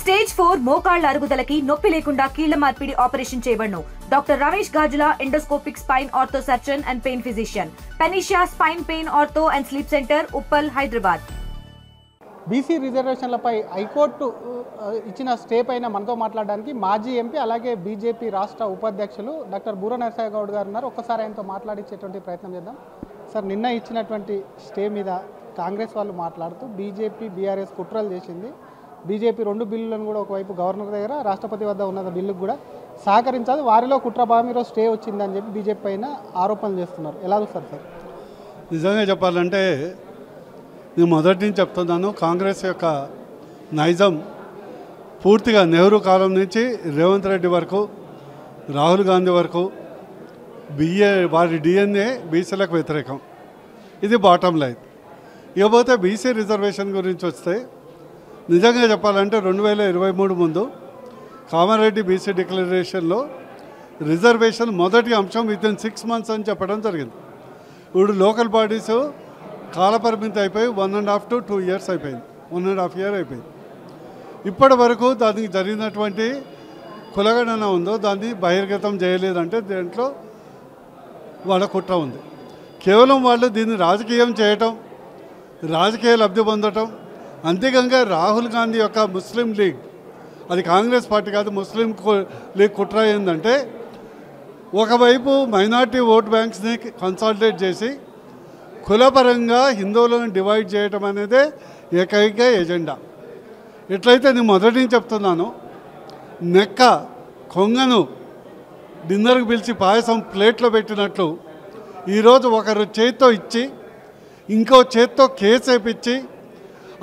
Stage 4 మోకాళ్ల అరుగుదలకి నొప్పి లేకుండా కీళ్ల మార్పిడి ఆపరేషన్ చేయబడును. Doctor Ramesh Gajula, endoscopic spine ortho surgeon and pain physician, panacea spine pain ortho and sleep centre, Uppal, Hyderabad. BC రిజర్వేషన్లపై హైకోర్టు ఇచ్చిన స్టే పైన మనతో మాట్లాడడానికి మాజీ ఎంపీ అలాగే బీజేపీ రాష్ట్ర ఉపాధ్యక్షులు డాక్టర్ బూర నరసింహ గౌడ్ గారు ఉన్నారు. ఒక్కసారి ఆయనతో మాట్లాడించేటువంటి ప్రయత్నం చేద్దాం. సార్, నిన్న ఇచ్చినటువంటి స్టే మీద కాంగ్రెస్ వాళ్ళు మాట్లాడుతూ బీజేపీ బీఆర్ఎస్ కుట్రలు చేసింది, బీజేపీ 2 బిల్లులను కూడా ఒకవైపు గవర్నర్ దగ్గర రాష్ట్రపతి వద్ద ఉన్న బిల్లుకు కూడా సహకరించాలి, వారిలో కుట్రభావం ఈరోజు స్టే వచ్చిందని చెప్పి బీజేపీ పైన ఆరోపణలు చేస్తున్నారు. ఎలా చూస్తారు సార్? నిజంగా చెప్పాలంటే నేను మొదటి నుంచి చెప్తున్నాను, కాంగ్రెస్ యొక్క నైజం పూర్తిగా నెహ్రూ కాలం నుంచి రేవంత్ రెడ్డి వరకు, రాహుల్ గాంధీ వరకు వారి డిఎన్ఏ బీసీలకు వ్యతిరేకం. ఇది బాటమ్ లైన్. ఇకపోతే బీసీ రిజర్వేషన్ గురించి వస్తే నిజంగా చెప్పాలంటే 2023 ముందు కామారెడ్డి బీసీ డిక్లరేషన్లో రిజర్వేషన్ మొదటి అంశం వితిన్ 6 months అని చెప్పడం జరిగింది. ఇప్పుడు లోకల్ బాడీస్ కాలపరిమితి అయిపోయి 1.5 to 2 years అయిపోయింది, 1.5 year అయిపోయింది. ఇప్పటి వరకు దానికి జరిగినటువంటి కులగణన ఉందో దాన్ని బహిర్గతం చేయలేదంటే దాంట్లో వాళ్ళ కుట్ర ఉంది. కేవలం వాళ్ళు దీన్ని రాజకీయం చేయటం, రాజకీయ లబ్ధి పొందటం. అంతేకాక రాహుల్ గాంధీ యొక్క ముస్లిం లీగ్, అది కాంగ్రెస్ పార్టీ కాదు, ముస్లిం లీగ్ కుట్ర ఏంటంటే ఒకవైపు మైనార్టీ ఓట్ బ్యాంక్స్ని కన్సాలిడేట్ చేసి కులపరంగా హిందువులను డివైడ్ చేయటం అనేదే ఏకైక ఎజెండా. ఎట్లయితే నేను మొదటి నుంచి చెప్తున్నాను, నెక్క కొంగను డిన్నర్కి పిలిచి పాయసం ప్లేట్లో పెట్టినట్లు ఈరోజు ఒకరు చేత్తో ఇచ్చి ఇంకో చేత్తో కేసు వేపించి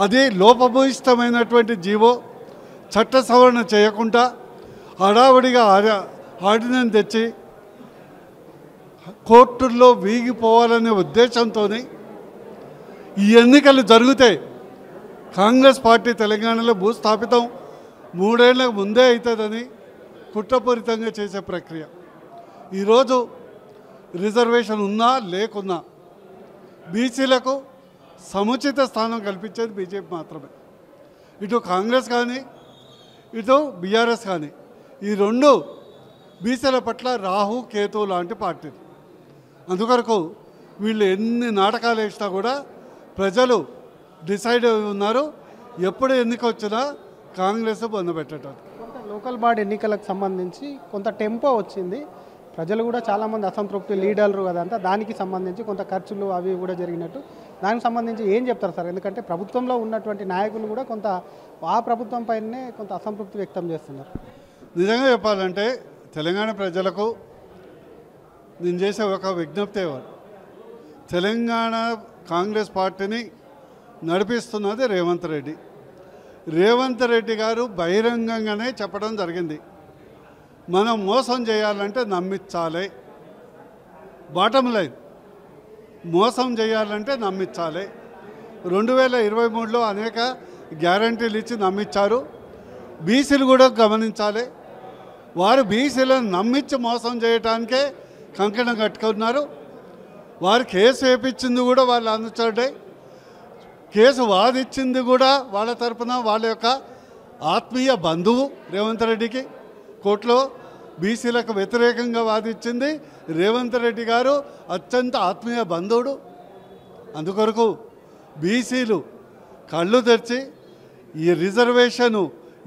అది లోపభూయిష్టమైనటువంటి జీవో చట్ట సవరణ చేయకుండా హడావుడిగా ఆర్డినెన్స్ తెచ్చి కోర్టుల్లో వీగిపోవాలనే ఉద్దేశంతో ఈ ఎన్నికలు జరిగితే కాంగ్రెస్ పార్టీ తెలంగాణలో భూస్థాపితం 3 ఏళ్లకు ముందే అవుతుందని కుట్రపూరితంగా చేసే ప్రక్రియ. ఈరోజు రిజర్వేషన్ ఉన్నా లేకున్నా బీసీలకు సముచిత స్థానం కల్పించేది బీజేపీ మాత్రమే. ఇటు కాంగ్రెస్ కానీ ఇటు బీఆర్ఎస్ కానీ ఈ 2 బీసీల పట్ల రాహు కేతు లాంటి పార్టీలు. అందుకొరకు వీళ్ళు ఎన్ని నాటకాలు వేసినా కూడా ప్రజలు డిసైడ్ అయి ఉన్నారు, ఎప్పుడు ఎన్నిక వచ్చినా కాంగ్రెస్ పొందబెట్టడం. కొంత లోకల్ బాడీ ఎన్నికలకు సంబంధించి కొంత టెంపో వచ్చింది, ప్రజలు కూడా చాలామంది అసంతృప్తి, లీడర్లు అదంతా దానికి సంబంధించి కొంత ఖర్చులు అవి కూడా జరిగినట్టు. దానికి సంబంధించి ఏం చెప్తారు సార్? ఎందుకంటే ప్రభుత్వంలో ఉన్నటువంటి నాయకులు కూడా కొంత ఆ ప్రభుత్వం పైనే కొంత అసంతృప్తి వ్యక్తం చేస్తున్నారు. నిజంగా చెప్పాలంటే తెలంగాణ ప్రజలకు నేను చేసే ఒక విజ్ఞప్తి, తెలంగాణ కాంగ్రెస్ పార్టీని నడిపిస్తున్నది రేవంత్ రెడ్డి. రేవంత్ రెడ్డి గారు బహిరంగంగానే చెప్పడం జరిగింది, మనం మోసం చేయాలంటే నమ్మించాలి. బాటమ్ లైన్, మోసం చేయాలంటే నమ్మించాలి. 2023లో అనేక గ్యారంటీలు ఇచ్చి నమ్మించారు. బీసీలు కూడా గమనించాలి, వారు బీసీలను నమ్మించి మోసం చేయడానికే కంకణం కట్టుకున్నారు. వారు కేసు వేయించింది కూడా వాళ్ళ అనుచరుడే, కేసు వాదించింది కూడా వాళ్ళ తరపున వాళ్ళ యొక్క ఆత్మీయ బంధువు రేవంత్ రెడ్డికి. కోర్టులో బీసీలకు వ్యతిరేకంగా వాదించింది రేవంత్ రెడ్డి గారు, అత్యంత ఆత్మీయ బంధువుడు. అందుకొరకు బీసీలు కళ్ళు తెరిచి ఈ రిజర్వేషను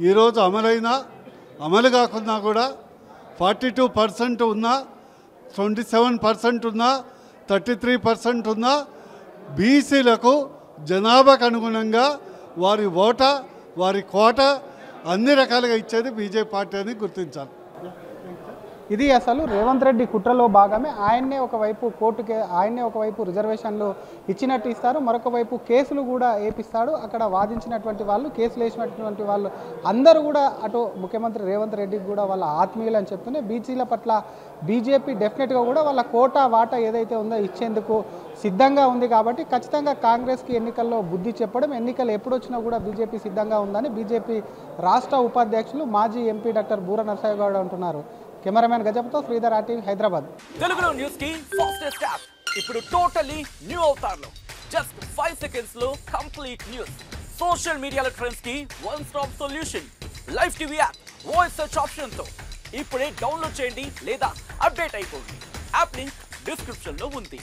ఈరోజు అమలు కాకున్నా కూడా 42% ఉన్నా, 27% ఉన్నా, 33% ఉన్నా బీసీలకు జనాభాకు అనుగుణంగా వారి ఓటా, వారి కోట అన్ని రకాలుగా ఇచ్చేది బీజేపీ పార్టీ అని గుర్తించాలి. ఇది అసలు రేవంత్ రెడ్డి కుట్రలో భాగమే. ఆయన్నే ఒకవైపు రిజర్వేషన్లు ఇచ్చినట్టు ఇస్తారు, మరొక వైపు కేసులు కూడా వేపిస్తాడు. అక్కడ వాదించినటువంటి వాళ్ళు, కేసులు వేసినటువంటి వాళ్ళు అందరూ కూడా అటు ముఖ్యమంత్రి రేవంత్ రెడ్డికి కూడా వాళ్ళ ఆత్మీయులు అని చెప్తూనే బీసీల పట్ల బీజేపీ డెఫినెట్గా కూడా వాళ్ళ కోటా వాటా ఏదైతే ఉందో ఇచ్చేందుకు సిద్ధంగా ఉంది. కాబట్టి ఖచ్చితంగా కాంగ్రెస్కి ఎన్నికల్లో బుద్ధి చెప్పడం, ఎన్నికలు ఎప్పుడు వచ్చినా కూడా బీజేపీ సిద్ధంగా ఉందని బీజేపీ రాష్ట్ర ఉపాధ్యక్షులు మాజీ ఎంపీ డాక్టర్ బూర నరసింహ గౌడ్ అంటున్నారు. కెమెరామెన్ గజపతో శ్రీధర్, RTV, హైదరాబాద్. తెలుగులో న్యూస్ కి ఫాస్టెస్ట్ యాప్ ఇప్పుడు టోటలీ న్యూ అవతార్లో జస్ట్ 5 seconds లో కంప్లీట్ న్యూస్. సోషల్ మీడియాలో ట్రెండ్స్ కి one stop solution. Live TV app voice search ఆప్షన్తో ఇప్పుడే డౌన్లోడ్ చేయండి లేదా అప్డేట్ అయిపోండి. యాప్ లింక్ డిస్క్రిప్షన్లో ఉంది.